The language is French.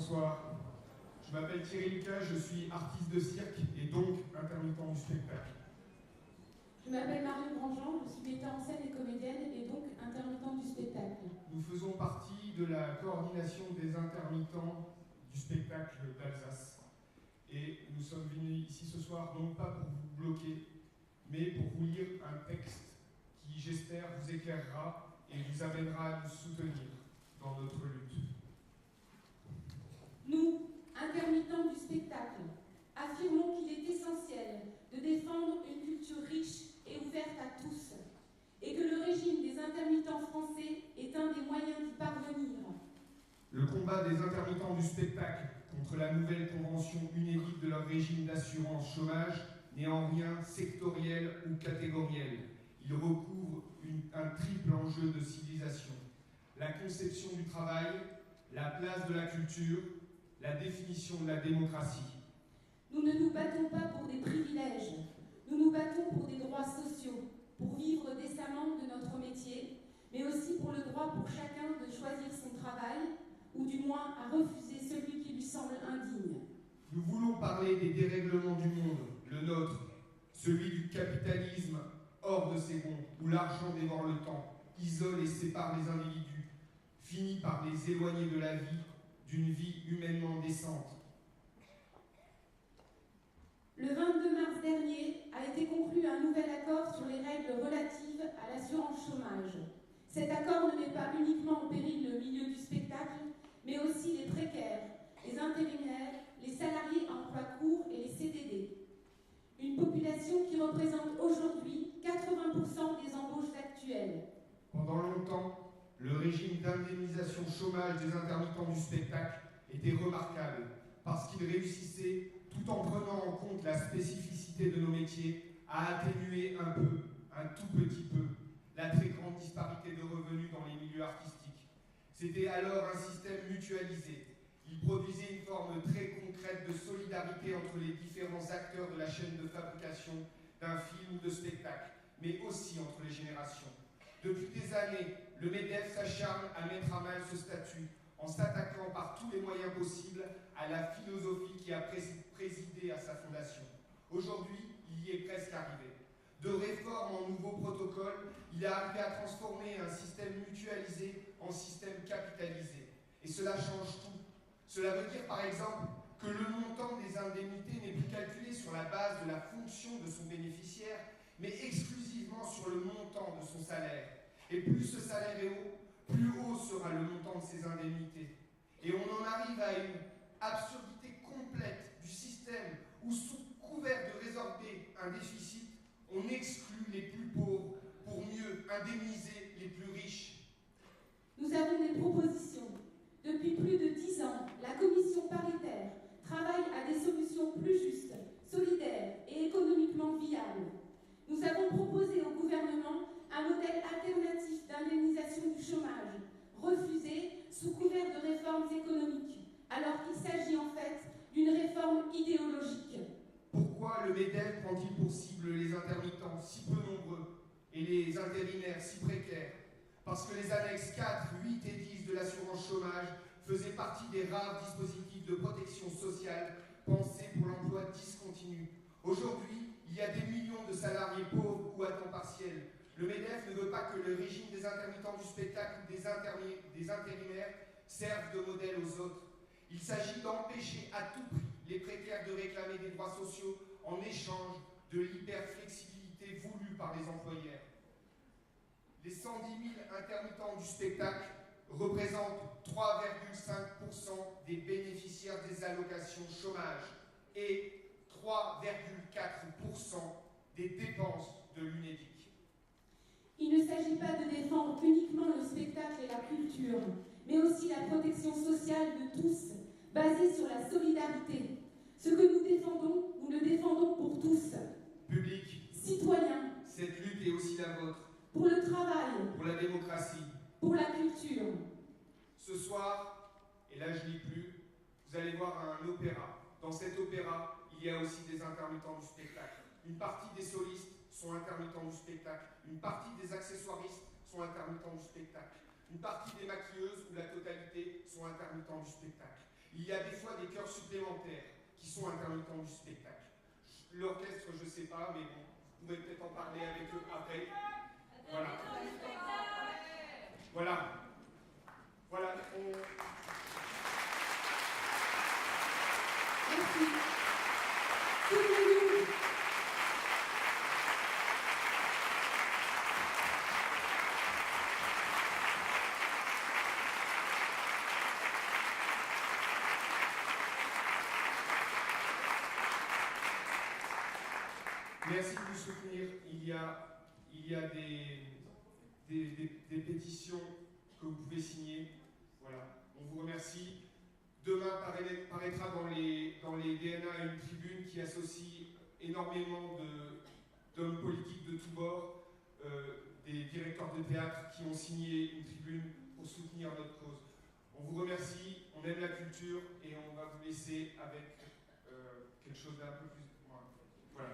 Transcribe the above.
bonsoir. Je m'appelle Thierry Lucas, je suis artiste de cirque et donc intermittent du spectacle. Je m'appelle Marion Grandjean, je suis metteur en scène et comédienne et donc intermittent du spectacle. Nous faisons partie de la coordination des intermittents du spectacle d'Alsace. Et nous sommes venus ici ce soir non pas pour vous bloquer, mais pour vous lire un texte qui, j'espère, vous éclairera et vous amènera à nous soutenir dans notre lutte. Nous, intermittents du spectacle, affirmons qu'il est essentiel de défendre une culture riche et ouverte à tous, et que le régime des intermittents français est un des moyens d'y parvenir. Le combat des intermittents du spectacle contre la nouvelle convention inédite de leur régime d'assurance chômage n'est en rien sectoriel ou catégoriel. Il recouvre un triple enjeu de civilisation. La conception du travail, la place de la culture, la définition de la démocratie. Nous ne nous battons pas pour des privilèges, nous nous battons pour des droits sociaux, pour vivre décemment de notre métier, mais aussi pour le droit pour chacun de choisir son travail, ou du moins à refuser celui qui lui semble indigne. Nous voulons parler des dérèglements du monde, le nôtre, celui du capitalisme hors de ses gonds, où l'argent dévore le temps, isole et sépare les individus, finit par les éloigner de la vie, d'une vie humainement décente. Le 22 mars dernier a été conclu un nouvel accord sur les règles relatives à l'assurance chômage. Cet accord ne met pas uniquement en péril le milieu du spectacle, mais aussi les précaires, les intérimaires, les salariés à emploi court et les CDD. Une population qui représente aujourd'hui 80% des embauches actuelles. Pendant longtemps, le régime d'indemnisation chômage des intermittents du spectacle était remarquable parce qu'il réussissait, tout en prenant en compte la spécificité de nos métiers, à atténuer un peu, un tout petit peu, la très grande disparité de revenus dans les milieux artistiques. C'était alors un système mutualisé. Il produisait une forme très concrète de solidarité entre les différents acteurs de la chaîne de fabrication d'un film ou de spectacle, mais aussi entre les générations. Depuis des années, le MEDEF s'acharne à mettre à mal ce statut, en s'attaquant par tous les moyens possibles à la philosophie qui a présidé à sa fondation. Aujourd'hui, il y est presque arrivé. De réforme en nouveaux protocoles, il est arrivé à transformer un système mutualisé en système capitalisé. Et cela change tout. Cela veut dire par exemple que le montant des indemnités n'est plus calculé sur la base de la fonction de son bénéficiaire, mais exclusivement sur le montant de son salaire. Et plus ce salaire est haut, plus haut sera le montant de ses indemnités. Et on en arrive à une absurdité complète du système où, sous couvert de résorber un déficit, on exclut les plus pauvres pour mieux indemniser les plus riches. Nous avons des propositions. Depuis plus de 10 ans, la commission paritaire travaille à des solutions plus justes, solidaires et économiquement viables. Nous avons proposé au gouvernement un modèle alternatif d'indemnisation du chômage, refusé sous couvert de réformes économiques, alors qu'il s'agit en fait d'une réforme idéologique. Pourquoi le MEDEF prend-il pour cible les intermittents si peu nombreux et les intérimaires si précaires? Parce que les annexes 4, 8 et 10 de l'assurance chômage faisaient partie des rares dispositifs de protection sociale pensés pour l'emploi discontinu. Aujourd'hui, il y a des millions de salariés pauvres ou à temps partiel. Le MEDEF ne veut pas que le régime des intermittents du spectacle ou des intérimaires serve de modèle aux autres. Il s'agit d'empêcher à tout prix les précaires de réclamer des droits sociaux en échange de l'hyperflexibilité voulue par les employeurs. Les 110 000 intermittents du spectacle représentent 3,5% des bénéficiaires des allocations chômage et 3,4% des dépenses de l'UNEDIC. Il ne s'agit pas de défendre uniquement le spectacle et la culture, mais aussi la protection sociale de tous, basée sur la solidarité. Ce que nous défendons, nous le défendons pour tous. Public, citoyens, cette lutte est aussi la vôtre. Pour le travail, pour la démocratie, pour la culture. Ce soir, et là je lis plus, vous allez voir un opéra. Dans cet opéra, il y a aussi des intermittents du spectacle. Une partie des solistes sont intermittents du spectacle. Une partie des accessoiristes sont intermittents du spectacle. Une partie des maquilleuses ou la totalité sont intermittents du spectacle. Il y a des fois des chœurs supplémentaires qui sont intermittents du spectacle. L'orchestre, je ne sais pas, mais bon, vous pourrez peut-être en parler avec eux après. Voilà. Voilà. Voilà. Merci. Merci de nous soutenir. Il y a des pétitions que vous pouvez signer. Voilà. On vous remercie. Demain paraîtra dans les DNA une tribune qui associe énormément d'hommes politiques de tous bords, des directeurs de théâtre qui ont signé une tribune pour soutenir notre cause. On vous remercie, on aime la culture et on va vous laisser avec quelque chose d'un peu plus... Voilà.